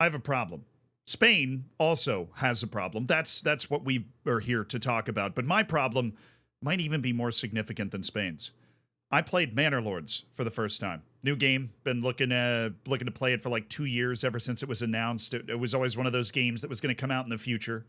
I have a problem. Spain also has a problem. That's what we are here to talk about. But my problem might even be more significant than Spain's. I played Manor Lords for the first time. New game. Been looking to play it for like 2 years ever since it was announced. It was always one of those games that was going to come out in the future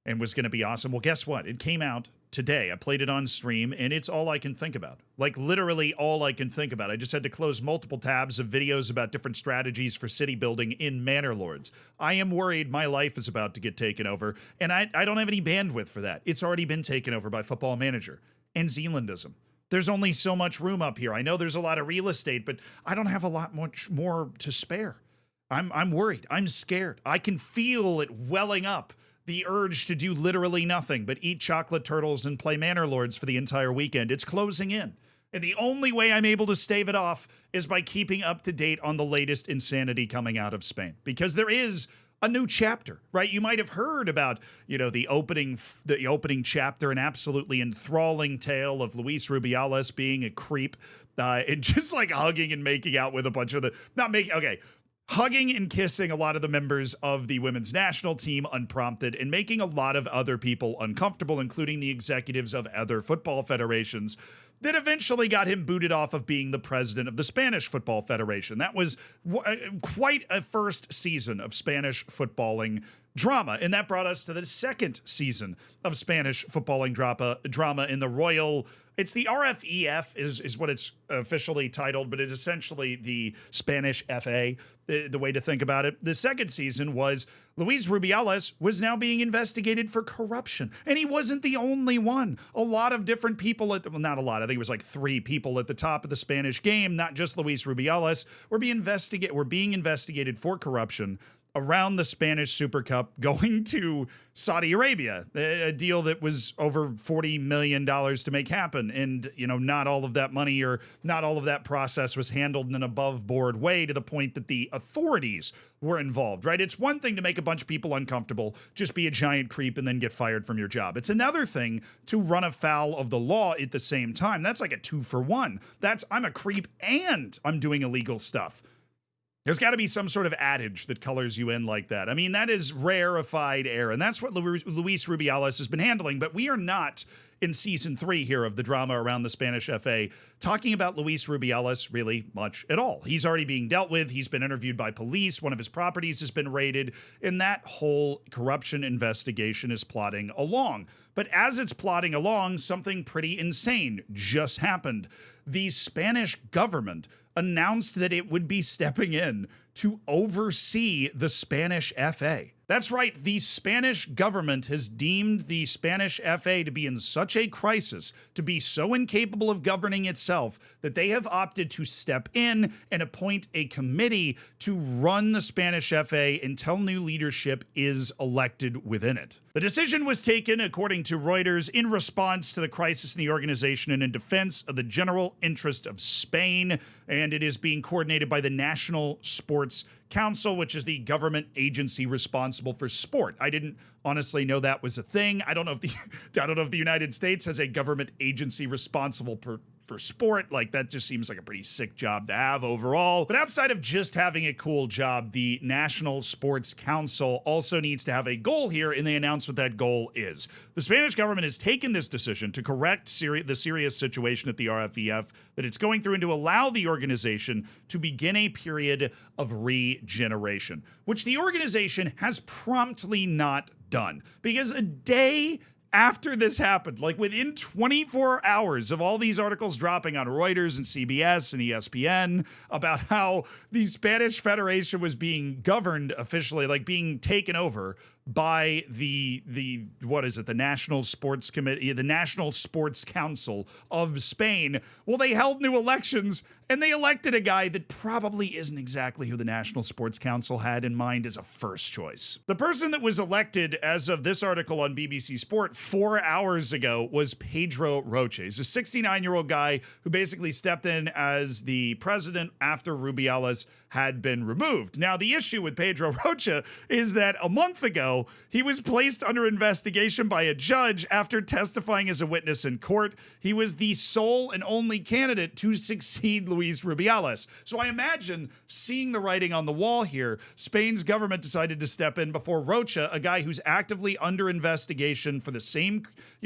and was going to be awesome. Well, guess what? It came out today. I played it on stream, and it's all I can think about. Like, literally all I can think about. I just had to close multiple tabs of videos about different strategies for city building in Manor Lords. I am worried my life is about to get taken over, and I don't have any bandwidth for that. It's already been taken over by Football Manager and Zealandism. There's only so much room up here. I know there's a lot of real estate, but I don't have a lot much more to spare. I'm worried. I'm scared. I can feel it welling up. The urge to do literally nothing but eat chocolate turtles and play Manor Lords for the entire weekend. It's closing in. And the only way I'm able to stave it off is by keeping up to date on the latest insanity coming out of Spain. Because there is a new chapter, right? You might have heard about, the opening chapter, an absolutely enthralling tale of Luis Rubiales being a creep and just like hugging and making out with a bunch of hugging and kissing a lot of the members of the women's national team unprompted and making a lot of other people uncomfortable, including the executives of other football federations, that eventually got him booted off of being the president of the Spanish Football Federation. That was quite a first season of Spanish footballing drama, and that brought us to the second season of Spanish footballing drama in the Royal... It's the RFEF is what it's officially titled, but it's essentially the Spanish FA, the way to think about it. The second season was Luis Rubiales was now being investigated for corruption. And he wasn't the only one. A lot of different people not a lot, I think it was like 3 people at the top of the Spanish game, not just Luis Rubiales, were being investigated for corruption around the Spanish Super Cup going to Saudi Arabia, a deal that was over $40 million to make happen. And, not all of that money or not all of that process was handled in an above board way to the point that the authorities were involved, right? It's one thing to make a bunch of people uncomfortable, just be a giant creep and then get fired from your job. It's another thing to run afoul of the law at the same time. That's like a 2-for-1. I'm a creep and I'm doing illegal stuff. There's got to be some sort of adage that colors you in like that. I mean, that is rarefied air, and that's what Luis Rubiales has been handling, but we are not in season 3 here of the drama around the Spanish FA talking about Luis Rubiales really much at all. He's already being dealt with. He's been interviewed by police. One of his properties has been raided, and that whole corruption investigation is plodding along. But as it's plodding along, something pretty insane just happened. The Spanish government announced that it would be stepping in to oversee the Spanish FA. That's right, the Spanish government has deemed the Spanish FA to be in such a crisis, to be so incapable of governing itself, that they have opted to step in and appoint a committee to run the Spanish FA until new leadership is elected within it. The decision was taken, according to Reuters, in response to the crisis in the organization and in defense of the general interest of Spain, and it is being coordinated by the National Sports Council, which is the government agency responsible for sport. I didn't honestly know that was a thing. I don't know if the United States has a government agency responsible for sport. Like, that just seems like a pretty sick job to have overall. But outside of just having a cool job, the National Sports Council also needs to have a goal here, and they announced what that goal is. The Spanish government has taken this decision to correct the serious situation at the RFEF that it's going through and to allow the organization to begin a period of regeneration, which the organization has promptly not done. Because a day after this happened, like within 24 hours of all these articles dropping on Reuters and CBS and ESPN about how the Spanish Federation was being governed officially, like being taken over by the National Sports Committee, the National Sports Council of Spain. Well, they held new elections and they elected a guy that probably isn't exactly who the National Sports Council had in mind as a first choice. The person that was elected as of this article on BBC Sport 4 hours ago was Pedro Rocha. He's a 69-year-old guy who basically stepped in as the president after Rubiales had been removed. Now, the issue with Pedro Rocha is that a month ago, he was placed under investigation by a judge after testifying as a witness in court. He was the sole and only candidate to succeed Luis Rubiales. So I imagine seeing the writing on the wall here, Spain's government decided to step in before Rocha, a guy who's actively under investigation for the same,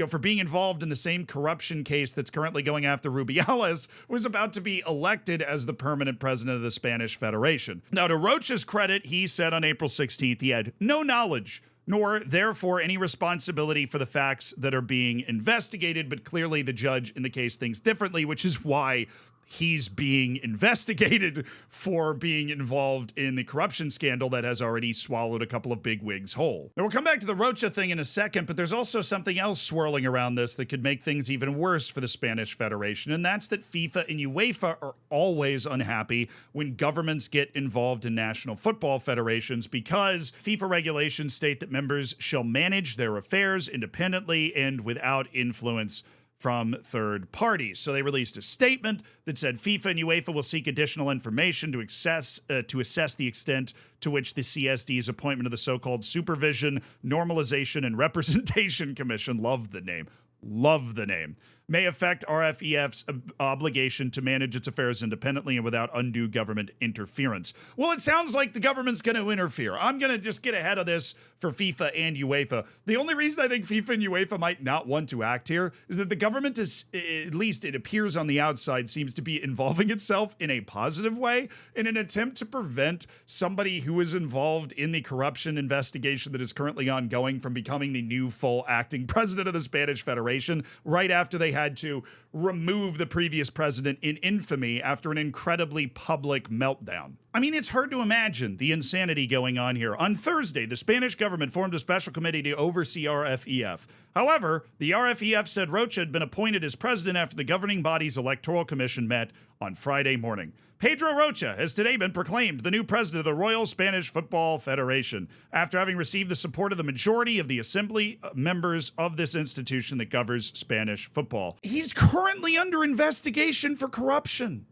for being involved in the same corruption case that's currently going after Rubiales, was about to be elected as the permanent president of the Spanish Federation. Now, to Rocha's credit, he said on April 16th he had no knowledge nor therefore any responsibility for the facts that are being investigated, but clearly the judge in the case thinks differently, which is why he's being investigated for being involved in the corruption scandal that has already swallowed a couple of big wigs whole. Now, we'll come back to the Rocha thing in a second, but there's also something else swirling around this that could make things even worse for the Spanish Federation, and that's that FIFA and UEFA are always unhappy when governments get involved in national football federations because FIFA regulations state that members shall manage their affairs independently and without influence from third parties. So they released a statement that said FIFA and UEFA will seek additional information to assess the extent to which the CSD's appointment of the so-called Supervision, Normalization, and Representation Commission, love the name, may affect RFEF's obligation to manage its affairs independently and without undue government interference. Well, it sounds like the government's going to interfere. I'm going to just get ahead of this for FIFA and UEFA. The only reason I think FIFA and UEFA might not want to act here is that the government is, at least it appears on the outside, seems to be involving itself in a positive way in an attempt to prevent somebody who is involved in the corruption investigation that is currently ongoing from becoming the new full acting president of the Spanish Federation right after they had to remove the previous president in infamy after an incredibly public meltdown. I mean, it's hard to imagine the insanity going on here. On Thursday, the Spanish government formed a special committee to oversee RFEF. However, the RFEF said Rocha had been appointed as president after the governing body's electoral commission met on Friday morning. Pedro Rocha has today been proclaimed the new president of the Royal Spanish Football Federation, after having received the support of the majority of the assembly members of this institution that governs Spanish football. He's currently under investigation for corruption.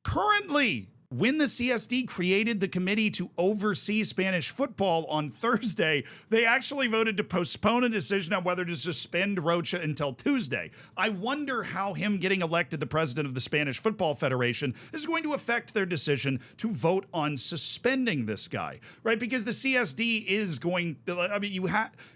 Currently. When the CSD created the committee to oversee Spanish football on Thursday, they actually voted to postpone a decision on whether to suspend Rocha until Tuesday. I wonder how him getting elected the president of the Spanish Football Federation is going to affect their decision to vote on suspending this guy, right? Because the CSD is going, I mean,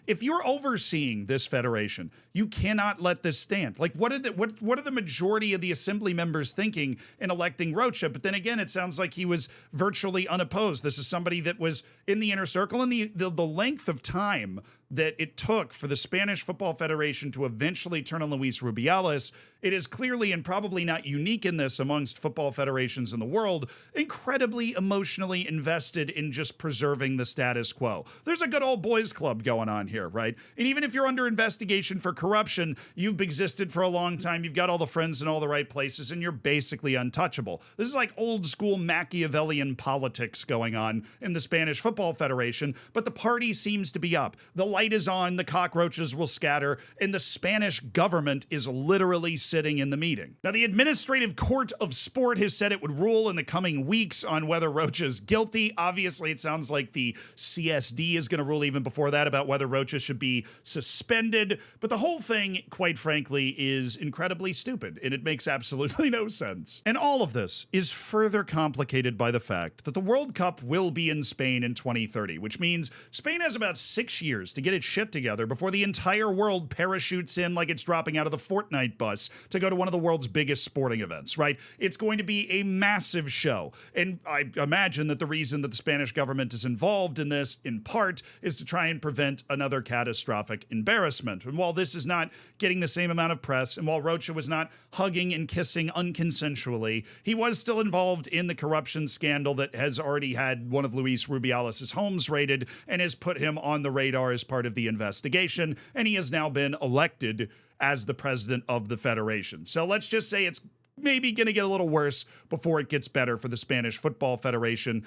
if you're overseeing this federation, you cannot let this stand. Like, what are the majority of the assembly members thinking in electing Rocha? But then again, it sounds like he was virtually unopposed. This is somebody that was in the inner circle, and the length of time that it took for the Spanish Football Federation to eventually turn on Luis Rubiales, it is clearly, and probably not unique in this amongst football federations in the world, incredibly emotionally invested in just preserving the status quo. There's a good old boys club going on here, right? And even if you're under investigation for corruption, you've existed for a long time, you've got all the friends in all the right places, and you're basically untouchable. This is like old school Machiavellian politics going on in the Spanish Football Federation, but the party seems to be up. The light is on, the cockroaches will scatter, and the Spanish government is literally sitting in the meeting. Now, the Administrative Court of Sport has said it would rule in the coming weeks on whether Rocha is guilty. Obviously, it sounds like the CSD is going to rule even before that about whether Rocha should be suspended, but the whole thing, quite frankly, is incredibly stupid, and it makes absolutely no sense. And all of this is further complicated by the fact that the World Cup will be in Spain in 2030, which means Spain has about 6 years to get its shit together before the entire world parachutes in like it's dropping out of the Fortnite bus to go to one of the world's biggest sporting events, right? It's going to be a massive show. And I imagine that the reason that the Spanish government is involved in this, in part, is to try and prevent another catastrophic embarrassment. And while this is not getting the same amount of press, and while Rocha was not hugging and kissing unconsensually, he was still involved in the corruption scandal that has already had one of Luis Rubiales' homes raided and has put him on the radar as part of the investigation, and he has now been elected as the president of the federation. So let's just say it's maybe going to get a little worse before it gets better for the Spanish Football Federation.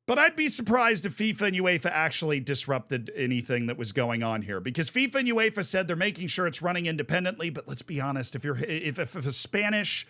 But I'd be surprised if FIFA and UEFA actually disrupted anything that was going on here, because FIFA and UEFA said they're making sure it's running independently. But let's be honest, if a Spanish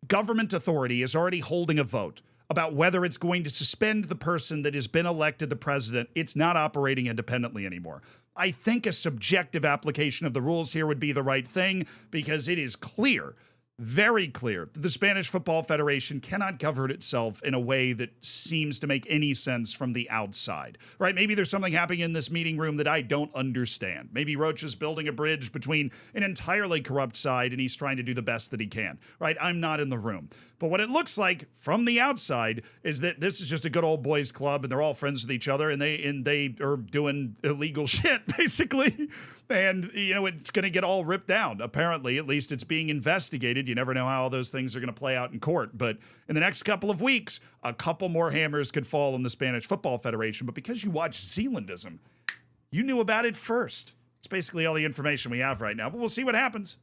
government authority is already holding a vote about whether it's going to suspend the person that has been elected the president, it's not operating independently anymore. I think a subjective application of the rules here would be the right thing because it is clear, very clear, that the Spanish Football Federation cannot govern itself in a way that seems to make any sense from the outside, right? Maybe there's something happening in this meeting room that I don't understand. Maybe Rocha's building a bridge between an entirely corrupt side and he's trying to do the best that he can, right? I'm not in the room. But what it looks like from the outside is that this is just a good old boys club and they're all friends with each other and they are doing illegal shit, basically. And, you know, it's going to get all ripped down. Apparently, at least it's being investigated. You never know how all those things are going to play out in court. But in the next couple of weeks, a couple more hammers could fall on the Spanish Football Federation. But because you watch Zealandism, you knew about it first. It's basically all the information we have right now. But we'll see what happens.